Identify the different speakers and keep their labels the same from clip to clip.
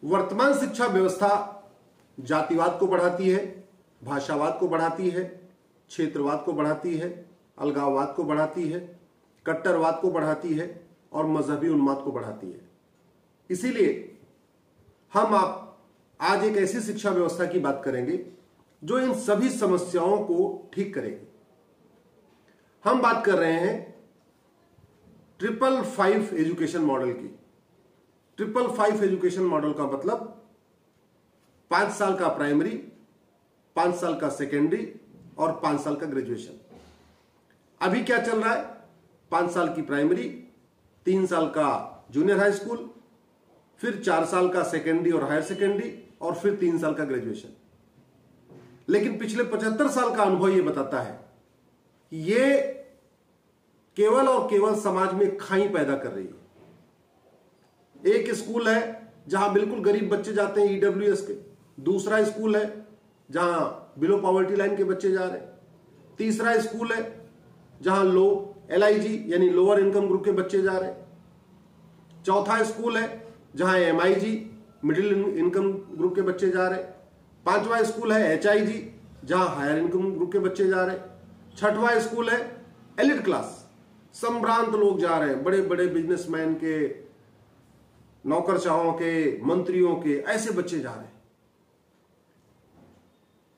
Speaker 1: वर्तमान शिक्षा व्यवस्था जातिवाद को बढ़ाती है, भाषावाद को बढ़ाती है, क्षेत्रवाद को बढ़ाती है, अलगाववाद को बढ़ाती है, कट्टरवाद को बढ़ाती है और मजहबी उन्माद को बढ़ाती है। इसीलिए हम आप आज एक ऐसी शिक्षा व्यवस्था की बात करेंगे जो इन सभी समस्याओं को ठीक करेगी। हम बात कर रहे हैं 555 एजुकेशन मॉडल की। 555 एजुकेशन मॉडल का मतलब 5 साल का प्राइमरी, 5 साल का सेकेंडरी और 5 साल का ग्रेजुएशन। अभी क्या चल रहा है? 5 साल की प्राइमरी, 3 साल का जूनियर हाई स्कूल, फिर 4 साल का सेकेंडरी और हायर सेकेंडरी और फिर 3 साल का ग्रेजुएशन। लेकिन पिछले 75 साल का अनुभव यह बताता है कि यह केवल और केवल समाज में खाई पैदा कर रही है। एक स्कूल है जहां बिल्कुल गरीब बच्चे जाते हैं ईडब्ल्यूएस के, दूसरा स्कूल है जहां बिलो पॉवर्टी लाइन के बच्चे जा रहे हैं, तीसरा स्कूल है जहां LIG यानी लोअर इनकम ग्रुप के बच्चे जा रहे हैं, चौथा स्कूल है जहां MIG मिडिल इनकम ग्रुप के बच्चे जा रहे हैं, पांचवा स्कूल है HIG जहां हायर इनकम ग्रुप के बच्चे जा रहे हैं, छठवां स्कूल है एलिट क्लास, संभ्रांत लोग जा रहे हैं, बड़े बड़े बिजनेसमैन के, नौकरशाहों के, मंत्रियों के, ऐसे बच्चे जा रहे हैं।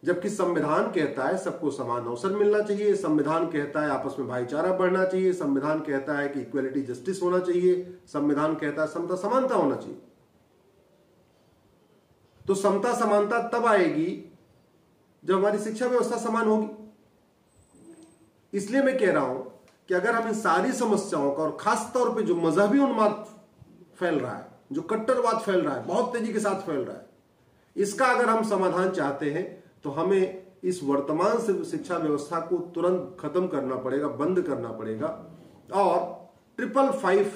Speaker 1: जबकि संविधान कहता है सबको समान अवसर मिलना चाहिए, संविधान कहता है आपस में भाईचारा बढ़ना चाहिए, संविधान कहता है कि इक्वलिटी जस्टिस होना चाहिए, संविधान कहता है समता समानता होना चाहिए। तो समता समानता तब आएगी जब हमारी शिक्षा व्यवस्था समान होगी। इसलिए मैं कह रहा हूं कि अगर हम इन सारी समस्याओं का, और खास तौर पे जो मजहबी उन्माद फैल रहा है, जो कट्टरवाद फैल रहा है, बहुत तेजी के साथ फैल रहा है, इसका अगर हम समाधान चाहते हैं तो हमें इस वर्तमान शिक्षा व्यवस्था को तुरंत खत्म करना पड़ेगा, बंद करना पड़ेगा और 555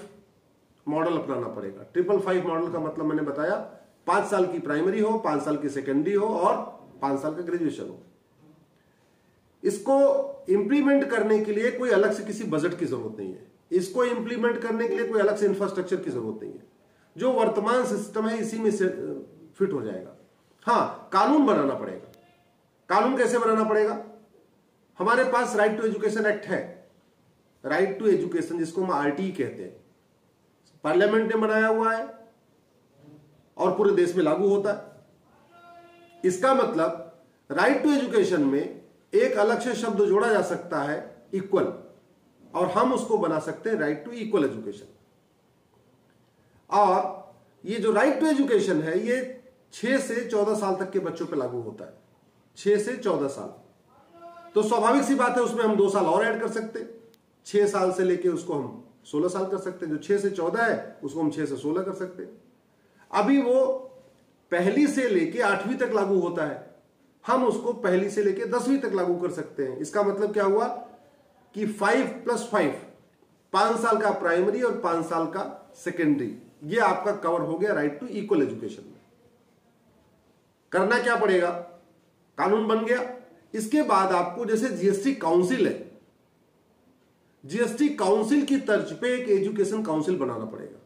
Speaker 1: मॉडल अपनाना पड़ेगा। 555 मॉडल का मतलब मैंने बताया 5 साल की प्राइमरी हो, 5 साल की सेकेंडरी हो और 5 साल का ग्रेजुएशन हो। इसको इंप्लीमेंट करने के लिए कोई अलग से किसी बजट की जरूरत नहीं है, इसको इंप्लीमेंट करने के लिए कोई अलग से इंफ्रास्ट्रक्चर की जरूरत नहीं है। जो वर्तमान सिस्टम है इसी में से फिट हो जाएगा। हां, कानून बनाना पड़ेगा। कानून कैसे बनाना पड़ेगा? हमारे पास राइट टू एजुकेशन एक्ट है, राइट टू एजुकेशन जिसको हम RTE कहते हैं, पार्लियामेंट ने बनाया हुआ है और पूरे देश में लागू होता है। इसका मतलब राइट टू एजुकेशन में एक अलग से शब्द जोड़ा जा सकता है इक्वल, और हम उसको बना सकते हैं राइट टू इक्वल एजुकेशन। और ये जो राइट टू एजुकेशन है ये 6 से 14 साल तक के बच्चों पे लागू होता है। 6 से 14 साल, तो स्वाभाविक सी बात है उसमें हम 2 साल और ऐड कर सकते हैं। 6 साल से लेके उसको हम 16 साल कर सकते हैं, जो 6 से 14 है उसको हम 6 से 16 कर सकते हैं। अभी वो पहली से लेके 8वीं तक लागू होता है, हम उसको पहली से लेके 10वीं तक लागू कर सकते हैं। इसका मतलब क्या हुआ कि 5+5, 5 साल का प्राइमरी और 5 साल का सेकेंडरी, ये आपका कवर हो गया राइट टू इक्वल एजुकेशन में। करना क्या पड़ेगा? कानून बन गया। इसके बाद आपको जैसे GST काउंसिल है, GST काउंसिल की तर्ज पे एक एजुकेशन काउंसिल बनाना पड़ेगा।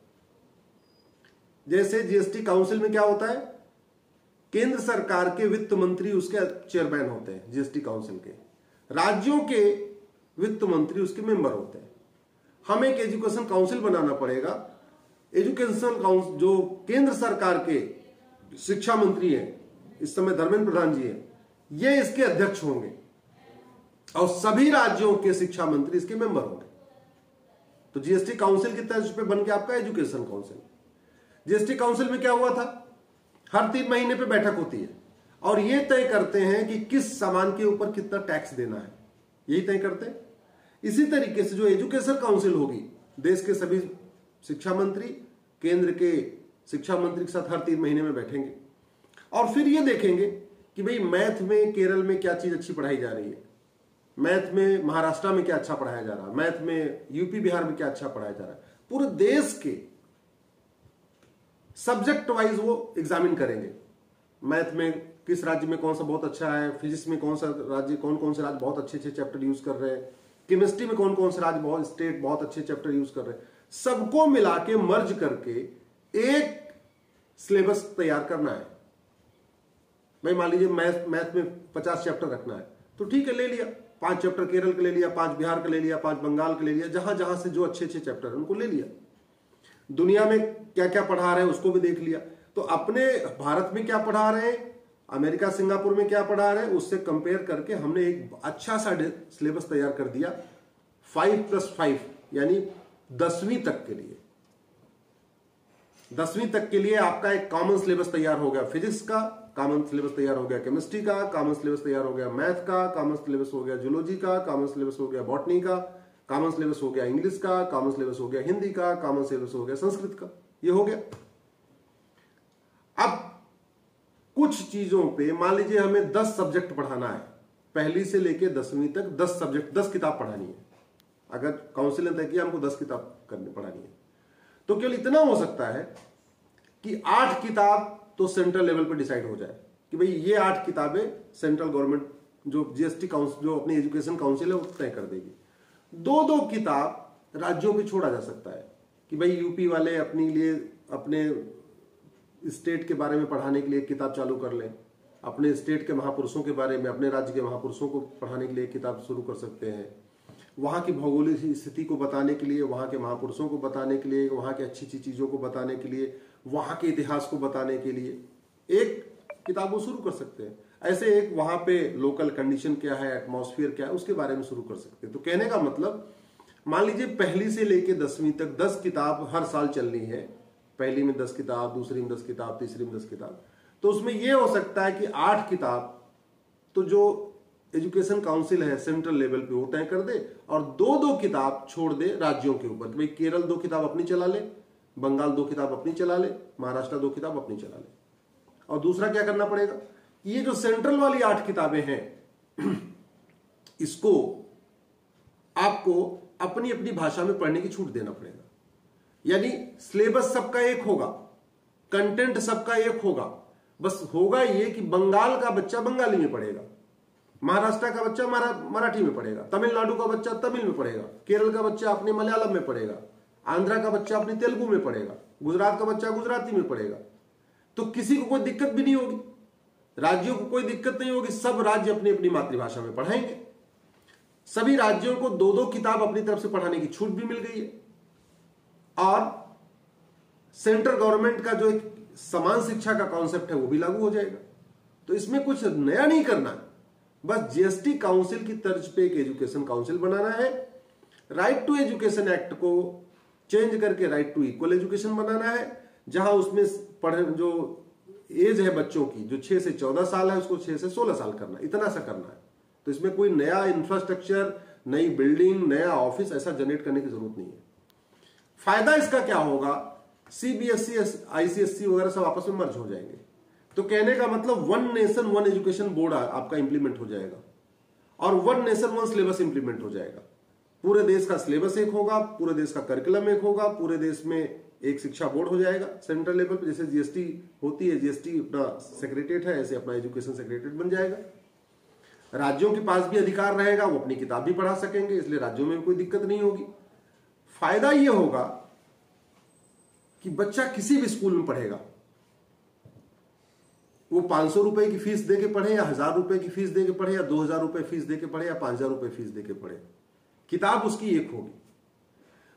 Speaker 1: जैसे GST काउंसिल में क्या होता है, केंद्र सरकार के वित्त मंत्री उसके चेयरमैन होते हैं GST काउंसिल के, राज्यों के वित्त मंत्री उसके मेंबर होते हैं। हमें एक एजुकेशन काउंसिल बनाना पड़ेगा। एजुकेशन काउंसिल जो केंद्र सरकार के शिक्षा मंत्री हैं, इस समय धर्मेंद्र प्रधान जी हैं, ये इसके अध्यक्ष होंगे और सभी राज्यों के शिक्षा मंत्री इसके मेंबर होंगे। तो GST काउंसिल की तर्ज पे बन के आपका एजुकेशन काउंसिल। GST काउंसिल में क्या हुआ था, हर 3 महीने पे बैठक होती है और ये तय करते हैं कि किस सामान के ऊपर कितना टैक्स देना है, यही तय करते हैं। इसी तरीके से जो एजुकेशन काउंसिल होगी, देश के सभी शिक्षा मंत्री केंद्र के शिक्षा मंत्री के साथ हर 3 महीने में बैठेंगे और फिर ये देखेंगे कि भाई मैथ में केरल में क्या चीज अच्छी पढ़ाई जा रही है, मैथ में महाराष्ट्र में क्या अच्छा पढ़ाया जा रहा है, मैथ में यूपी बिहार में क्या अच्छा पढ़ाया जा रहा है। पूरे देश के सब्जेक्ट वाइज वो एग्जामिन करेंगे। मैथ में किस राज्य में कौन सा बहुत अच्छा है, फिजिक्स में कौन सा राज्य, कौन कौन से राज्य बहुत अच्छे अच्छे चैप्टर यूज कर रहे हैं, केमिस्ट्री में कौन कौन से राज्य बहुत स्टेट बहुत अच्छे चैप्टर यूज कर रहे हैं। सबको मिला के मर्ज करके एक सिलेबस तैयार करना है। भाई मान लीजिए मैथ में 50 चैप्टर रखना है, तो ठीक है, ले लिया, 5 चैप्टर केरल का ले लिया, 5 बिहार का ले लिया, 5 बंगाल का ले लिया, जहां जहां से जो अच्छे अच्छे चैप्टर है उनको ले लिया। दुनिया में क्या क्या पढ़ा रहे हैं उसको भी देख लिया। तो अपने भारत में क्या पढ़ा रहे हैं, अमेरिका सिंगापुर में क्या पढ़ा रहे हैं, उससे कंपेयर करके हमने एक अच्छा सा सिलेबस तैयार कर दिया 5+5, यानी 10वीं तक के लिए। 10वीं तक के लिए आपका एक कॉमन सिलेबस तैयार हो गया, फिजिक्स का कॉमन सिलेबस तैयार हो गया, केमिस्ट्री का कॉमन सिलेबस तैयार हो गया, मैथ का कॉमन सिलेबस हो गया, जूलॉजी का कॉमन सिलेबस हो गया, बॉटनी का कॉमन सिलेबस हो गया, इंग्लिश का कॉमन सिलेबस हो गया, हिंदी का कॉमन सिलेबस हो गया, संस्कृत का, ये हो गया। अब कुछ चीजों पे मान लीजिए हमें 10 सब्जेक्ट पढ़ाना है, पहली से लेके 10वीं तक 10 सब्जेक्ट, 10 किताब पढ़ानी है। अगर काउंसिल ने तय किया हमको 10 किताब पढ़ानी है, तो केवल इतना हो सकता है कि 8 किताब तो सेंट्रल लेवल पर डिसाइड हो जाए कि भाई ये 8 किताबें सेंट्रल गवर्नमेंट जो जीएसटी काउंसिल, जो अपनी एजुकेशन काउंसिल है, वो तय कर देगी। 2-2 किताब राज्यों पे छोड़ा जा सकता है कि भाई यूपी वाले अपने लिए अपने स्टेट के बारे में पढ़ाने के लिए एक किताब चालू कर लें, अपने स्टेट के महापुरुषों के बारे में, अपने राज्य के महापुरुषों को पढ़ाने के लिए एक किताब शुरू कर सकते हैं, वहां की भौगोलिक स्थिति को बताने के लिए, वहां के महापुरुषों को बताने के लिए, वहां की अच्छी अच्छी चीजों को बताने के लिए, वहां के इतिहास को बताने के लिए एक किताब वो शुरू कर सकते हैं। ऐसे एक वहां पे लोकल कंडीशन क्या है, एटमॉस्फेयर क्या है, उसके बारे में शुरू कर सकते हैं। तो कहने का मतलब मान लीजिए पहली से लेके 10वीं तक 10 किताब हर साल चलनी है, पहली में 10 किताब, दूसरी में 10 किताब, तीसरी में 10 किताब, तो उसमें यह हो सकता है कि 8 किताब तो जो एजुकेशन काउंसिल है सेंट्रल लेवल पे वो तय कर दे, और 2-2 किताब छोड़ दे राज्यों के ऊपर कि भाई केरल 2 किताब अपनी चला ले, बंगाल 2 किताब अपनी चला ले, महाराष्ट्र 2 किताब अपनी चला ले। और दूसरा क्या करना पड़ेगा, ये जो सेंट्रल वाली 8 किताबें हैं इसको आपको अपनी अपनी भाषा में पढ़ने की छूट देना पड़ेगा। यानी सिलेबस सबका एक होगा, कंटेंट सबका एक होगा, बस होगा ये कि बंगाल का बच्चा बंगाली में पढ़ेगा, महाराष्ट्र का बच्चा मराठी में पढ़ेगा, तमिलनाडु का बच्चा तमिल में पढ़ेगा, केरल का बच्चा अपने मलयालम में पढ़ेगा, आंध्रा का बच्चा अपनी तेलुगु में पढ़ेगा, गुजरात का बच्चा गुजराती में पढ़ेगा। तो किसी को कोई दिक्कत भी नहीं होगी, राज्यों को कोई दिक्कत नहीं होगी, सब राज्य अपनी अपनी मातृभाषा में पढ़ाएंगे। सभी राज्यों को 2-2 किताब अपनी तरफ से पढ़ाने की छूट भी मिल गई है, और सेंट्रल गवर्नमेंट का जो एक समान शिक्षा का कॉन्सेप्ट है वो भी लागू हो जाएगा। तो इसमें कुछ नया नहीं करना है, बस जीएसटी काउंसिल की तर्ज पे एक एजुकेशन काउंसिल बनाना है, राइट टू एजुकेशन एक्ट को चेंज करके राइट टू इक्वल एजुकेशन बनाना है, जहां उसमें जो एज है बच्चों की जो 6 से 14 साल है उसको 6 से 16 साल करना, इतना सा करना है। तो इसमें कोई नया इंफ्रास्ट्रक्चर, नई बिल्डिंग, नया ऑफिस ऐसा जनरेट करने की जरूरत नहीं है। फायदा इसका क्या होगा, सीबीएसई, आईसीएसई वगैरह सब आपस में मर्ज हो जाएंगे। तो कहने का मतलब 1 नेशन 1 एजुकेशन बोर्ड आपका इंप्लीमेंट हो जाएगा, और 1 नेशन 1 सिलेबस इंप्लीमेंट हो जाएगा। पूरे देश का सिलेबस एक होगा, पूरे देश का करिकुलम एक होगा, पूरे देश में एक शिक्षा बोर्ड हो जाएगा सेंट्रल लेवल पे। जैसे जीएसटी होती है, जीएसटी अपना सेक्रेटरीट है, ऐसे अपना एजुकेशन सेक्रेटरीट बन जाएगा। राज्यों के पास भी अधिकार रहेगा, वो अपनी किताब भी पढ़ा सकेंगे, इसलिए राज्यों में भी कोई दिक्कत नहीं होगी। फायदा यह होगा कि बच्चा किसी भी स्कूल में पढ़ेगा, वो 500 रुपए की फीस देके पढ़े, या 1000 रुपए की फीस देके पढ़े, या 2000 रुपए फीस देके पढ़े, या 5000 रुपए फीस देके पढ़े, किताब उसकी एक होगी।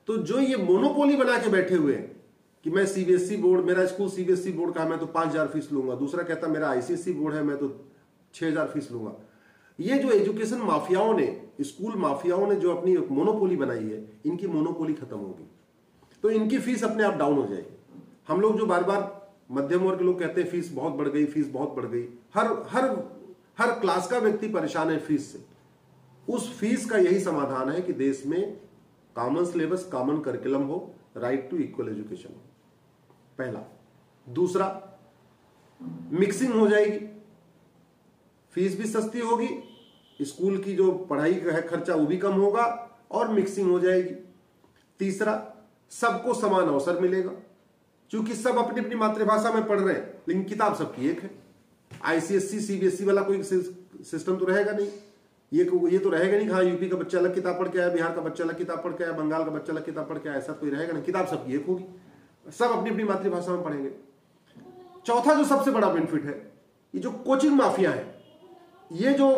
Speaker 1: तो जो ये मोनोपोली बना के बैठे हुए हैं कि मैं सीबीएसई बोर्ड, मेरा स्कूल सीबीएसई बोर्ड का है, मैं तो 5000 फीस लूंगा, दूसरा कहता मेरा आईसीएसई बोर्ड है, मैं तो 6000 फीस लूंगा। ये जो एजुकेशन माफियाओं ने, स्कूल माफियाओं ने जो अपनी मोनोपोली बनाई है, इनकी मोनोपोली खत्म होगी, तो इनकी फीस अपने आप डाउन हो जाएगी। हम लोग जो बार बार मध्यम वर्ग के लोग कहते हैं फीस बहुत बढ़ गई, फीस बहुत बढ़ गई, हर क्लास का व्यक्ति परेशान है फीस से। उस फीस का यही समाधान है कि देश में कॉमन सिलेबस, कॉमन करिकुलम हो, राइट टू इक्वल एजुकेशन हो, पहला। दूसरा, मिक्सिंग हो जाएगी, फीस भी सस्ती होगी, स्कूल की जो पढ़ाई का है खर्चा वो भी कम होगा, और मिक्सिंग हो जाएगी। तीसरा, सबको समान अवसर मिलेगा, क्योंकि सब अपनी अपनी मातृभाषा में पढ़ रहे हैं, लेकिन किताब सबकी एक है। आईसीएसई सीबीएसई वाला कोई सिस्टम तो रहेगा नहीं, ये तो रहेगा नहीं, हाँ यूपी का बच्चा अलग किताब पढ़ के आया, बिहार का बच्चा अलग किताब पढ़ के आया, बंगाल का बच्चा अलग किताब पढ़ के आया, ऐसा कोई रहेगा नहीं। किताब सबकी एक होगी, सब अपनी अपनी मातृभाषा में पढ़ेंगे। चौथा जो सबसे बड़ा बेनिफिट है, ये जो कोचिंग माफिया है, ये जो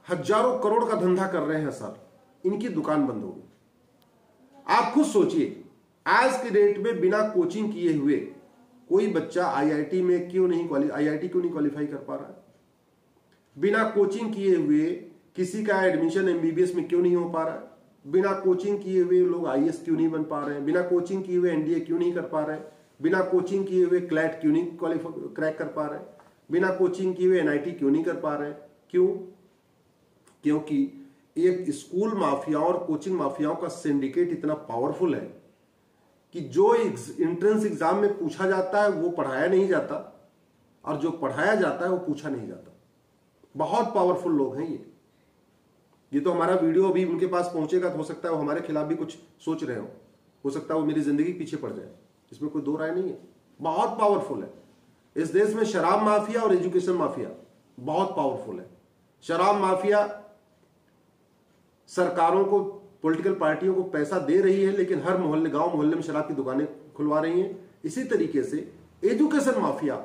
Speaker 1: हजारों करोड़ का धंधा कर रहे हैं सर, इनकी दुकान बंद होगी। आप खुद सोचिए, आज के डेट में बिना कोचिंग किए हुए कोई बच्चा आईआईटी में क्यों नहीं क्वालिफाई कर पा रहा है? बिना कोचिंग किए हुए किसी का एडमिशन एमबीबीएस में क्यों नहीं हो पा रहा है? बिना कोचिंग किए हुए लोग आईएएस क्यों नहीं बन पा रहे हैं? बिना कोचिंग किए हुए एनडीए क्यों नहीं कर पा रहे हैं? बिना कोचिंग किए हुए क्लैट क्यों नहीं क्रैक कर पा रहे हैं? बिना कोचिंग किए हुए एनआईटी क्यों नहीं कर पा रहे हैं? क्यों? क्योंकि एक स्कूल माफियाओं और कोचिंग माफियाओं का सिंडिकेट इतना पावरफुल है कि जो एंट्रेंस एग्जाम में पूछा जाता है वो पढ़ाया नहीं जाता, और जो पढ़ाया जाता है वो पूछा नहीं जाता। बहुत पावरफुल लोग हैं ये तो हमारा वीडियो अभी उनके पास पहुंचेगा तो हो सकता है वो हमारे खिलाफ भी कुछ सोच रहे हो सकता है वो मेरी जिंदगी पीछे पड़ जाए, इसमें कोई दो राय नहीं है। बहुत पावरफुल है इस देश में। शराब माफिया और एजुकेशन माफिया बहुत पावरफुल है। शराब माफिया सरकारों को, पॉलिटिकल पार्टियों को पैसा दे रही है, लेकिन हर मोहल्ले, गांव मोहल्ले में शराब की दुकानें खुलवा रही हैं। इसी तरीके से एजुकेशन माफिया,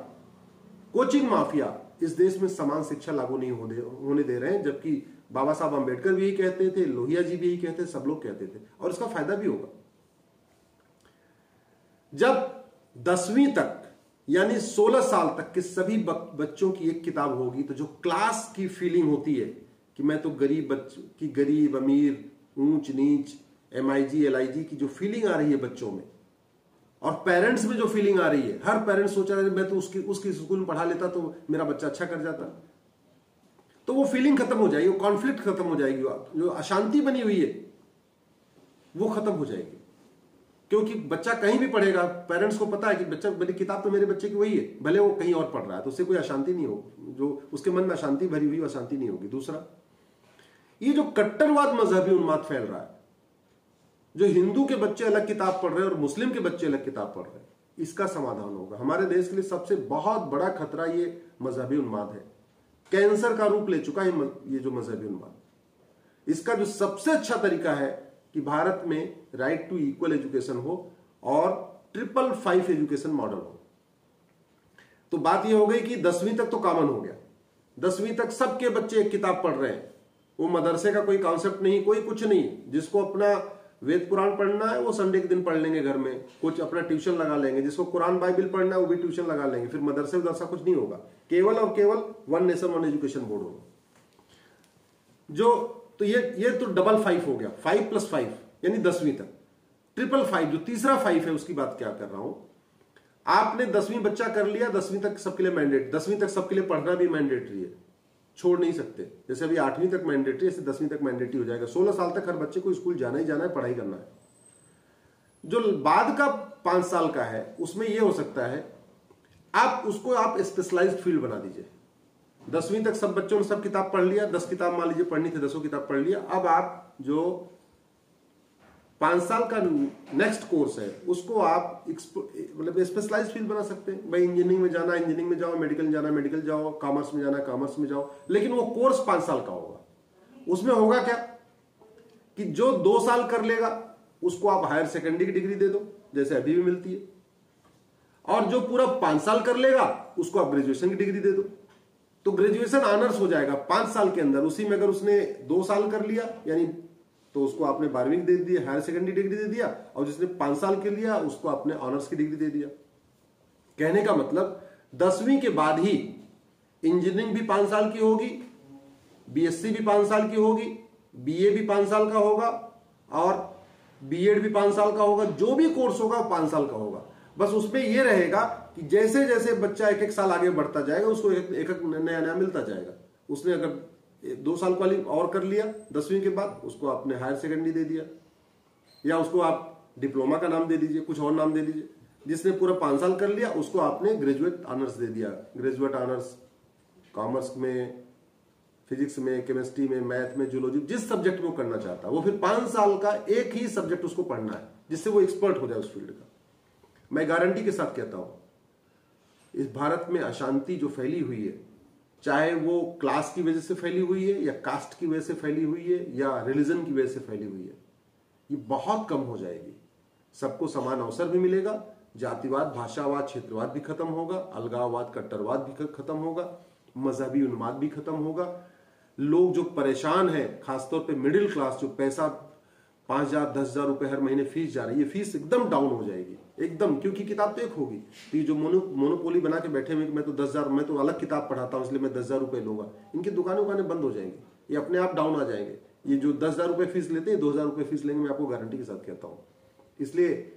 Speaker 1: कोचिंग माफिया इस देश में समान शिक्षा लागू नहीं होने दे रहे हैं, जबकि बाबा साहब अंबेडकर भी यही कहते थे, लोहिया जी भी यही कहते, सब लोग कहते थे, और इसका फायदा भी होगा। जब 10वीं तक यानी 16 साल तक के सभी बच्चों की एक किताब होगी, तो जो क्लास की फीलिंग होती है कि मैं तो गरीब बच्चों की, गरीब अमीर, ऊंच नीच, MIG LIG की जो फीलिंग आ रही है बच्चों में, और पेरेंट्स में जो फीलिंग आ रही है, हर पेरेंट्स सोच रहा है मैं तो उसकी स्कूल में पढ़ा लेता तो मेरा बच्चा अच्छा कर जाता, तो वो फीलिंग खत्म हो जाएगी, वो कॉन्फ्लिक्ट खत्म हो जाएगी, जो अशांति बनी हुई है वो खत्म हो जाएगी। क्योंकि बच्चा कहीं भी पढ़ेगा, पेरेंट्स को पता है कि बच्चा, मेरी किताब तो मेरे बच्चे की वही है, भले वो कहीं और पढ़ रहा है तो उससे कोई अशांति नहीं होगी, जो उसके मन में अशांति भरी हुई अशांति नहीं होगी। दूसरा, ये जो कट्टरवाद मजहबी उन्माद फैल रहा है, जो हिंदू के बच्चे अलग किताब पढ़ रहे हैं और मुस्लिम के बच्चे अलग किताब पढ़ रहे हैं, इसका समाधान होगा। हमारे देश के लिए सबसे बहुत बड़ा खतरा ये मजहबी उन्माद है। कैंसर का रूप ले चुका है ये जो मजहबी उन्माद। इसका जो सबसे अच्छा तरीका है कि भारत में राइट टू इक्वल एजुकेशन हो और 555 एजुकेशन मॉडल हो। तो बात यह हो गई कि 10वीं तक तो कॉमन हो गया, 10वीं तक सबके बच्चे एक किताब पढ़ रहे हैं, वो मदरसे का कोई कॉन्सेप्ट नहीं, कोई कुछ नहीं। जिसको अपना वेद पुराण पढ़ना है वो संडे के दिन पढ़ लेंगे घर में, कुछ अपना ट्यूशन लगा लेंगे, जिसको कुरान बाइबल पढ़ना है वो भी ट्यूशन लगा लेंगे, फिर मदरसे उदरसा कुछ नहीं होगा, केवल और केवल one nation one education board होगा। जो तो ये तो 555 हो गया, 5+5 यानी 10वीं तक। 555 जो तीसरा 5 है उसकी बात क्या कर रहा हूं, आपने 10वीं बच्चा कर लिया, 10वीं तक सबके लिए मैंडेट, 10वीं तक सबके लिए पढ़ना भी मैंडेटरी है, छोड़ नहीं सकते। जैसे अभी 8वीं तक मैंडेटरी, ऐसे 10वीं तक मैंडेटरी हो जाएगा। 16 साल तक हर बच्चे को स्कूल जाना ही जाना है, पढ़ाई करना है। जो बाद का 5 साल का है उसमें यह हो सकता है आप स्पेशलाइज्ड फील्ड बना दीजिए। 10वीं तक सब बच्चों ने सब किताब पढ़ लिया, 10 किताब मान लीजिए पढ़नी थी, 10 किताब पढ़ लिया। अब आप जो 5 साल का नेक्स्ट कोर्स है उसको आप मतलब स्पेशलाइज्ड फील्ड बना सकते हैं। भाई इंजीनियरिंग में जाना इंजीनियरिंग में जाओ, मेडिकल में जाना मेडिकल जाओ, कॉमर्स में जाना कॉमर्स में जाओ, लेकिन वो कोर्स 5 साल का होगा। उसमें होगा क्या कि जो 2 साल कर लेगा उसको आप हायर सेकेंडरी की डिग्री दे दो, जैसे अभी भी मिलती है, और जो पूरा 5 साल कर लेगा उसको आप ग्रेजुएशन की डिग्री दे दो। तो ग्रेजुएशन ऑनर्स हो जाएगा 5 साल के अंदर। उसी में अगर उसने 2 साल कर लिया यानी तो उसको आपने 12वीं दे दी, हायर सेकेंडरी डिग्री दे दिया, और जिसने 5 साल के लिया उसको आपने ऑनर्स की डिग्री दे दिया। कहने का मतलब 10वीं के बाद ही इंजीनियरिंग भी 5 साल की होगी, बीएससी भी 5 साल की होगी, बीए भी 5 साल का होगा, और बीएड भी 5 साल का होगा। जो भी कोर्स होगा 5 साल का होगा। बस उसमें यह रहेगा कि जैसे जैसे बच्चा एक साल आगे बढ़ता जाएगा उसको एक नया नया मिलता जाएगा। उसने अगर 2 साल वाली और कर लिया 10वीं के बाद, उसको आपने हायर सेकेंडरी दे दिया, या उसको आप डिप्लोमा का नाम दे दीजिए, कुछ और नाम दे दीजिए। जिसने पूरा 5 साल कर लिया उसको आपने ग्रेजुएट ऑनर्स दे दिया। ग्रेजुएट ऑनर्स कॉमर्स में, फिजिक्स में, केमिस्ट्री में, मैथ में, जूलॉजी, जिस सब्जेक्ट में वो करना चाहता है वो फिर 5 साल का एक ही सब्जेक्ट उसको पढ़ना है, जिससे वो एक्सपर्ट हो जाए उस फील्ड का। मैं गारंटी के साथ कहता हूं इस भारत में अशांति जो फैली हुई है, चाहे वो क्लास की वजह से फैली हुई है, या कास्ट की वजह से फैली हुई है, या रिलीजन की वजह से फैली हुई है, ये बहुत कम हो जाएगी। सबको समान अवसर भी मिलेगा, जातिवाद, भाषावाद, क्षेत्रवाद भी खत्म होगा, अलगाववाद, कट्टरवाद भी खत्म होगा, मजहबी उन्माद भी खत्म होगा। लोग जो परेशान हैं, खासतौर पे मिडिल क्लास, जो पैसा 5,000 10,000 रुपए हर महीने फीस जा रही है, ये फीस एकदम डाउन हो जाएगी एकदम, क्योंकि किताब तो एक होगी। तो ये जो मोनोपोली बना के बैठे हुए मैं तो 10,000, मैं तो अलग किताब पढ़ाता हूं इसलिए मैं 10,000 रुपए लूंगा, इनकी दुकानें बंद हो जाएंगी, ये अपने आप डाउन आ जाएंगे। ये जो 10,000 रुपए फीस लेते हैं 2,000 रुपए फीस लेंगे, मैं आपको गारंटी के साथ कहता हूं। इसलिए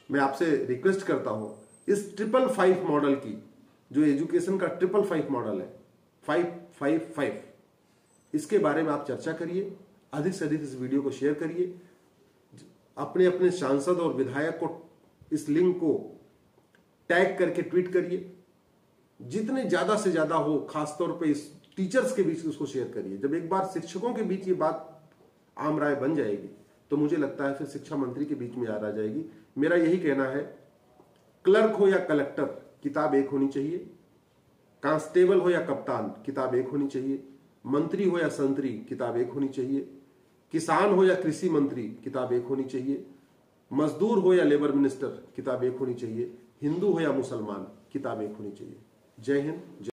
Speaker 1: मैं आपसे रिक्वेस्ट करता हूं, इस 555 मॉडल की, जो एजुकेशन का 555 मॉडल है, 555, इसके बारे में आप चर्चा करिए, अधिक से अधिक इस वीडियो को शेयर करिए, अपने अपने सांसद और विधायक को इस लिंक को टैग करके ट्वीट करिए, जितने ज्यादा से ज्यादा हो, खासतौर पे इस टीचर्स के बीच उसको शेयर करिए। जब एक बार शिक्षकों के बीच ये बात आम राय बन जाएगी तो मुझे लगता है फिर शिक्षा मंत्री के बीच में आ जाएगी। मेरा यही कहना है, क्लर्क हो या कलेक्टर, किताब एक होनी चाहिए, कांस्टेबल हो या कप्तान, किताब एक होनी चाहिए, मंत्री हो या संतरी, किताब एक होनी चाहिए, किसान हो या कृषि मंत्री, किताब एक होनी चाहिए, मजदूर हो या लेबर मिनिस्टर, किताब एक होनी चाहिए, हिंदू हो या मुसलमान, किताब एक होनी चाहिए। जय हिंद।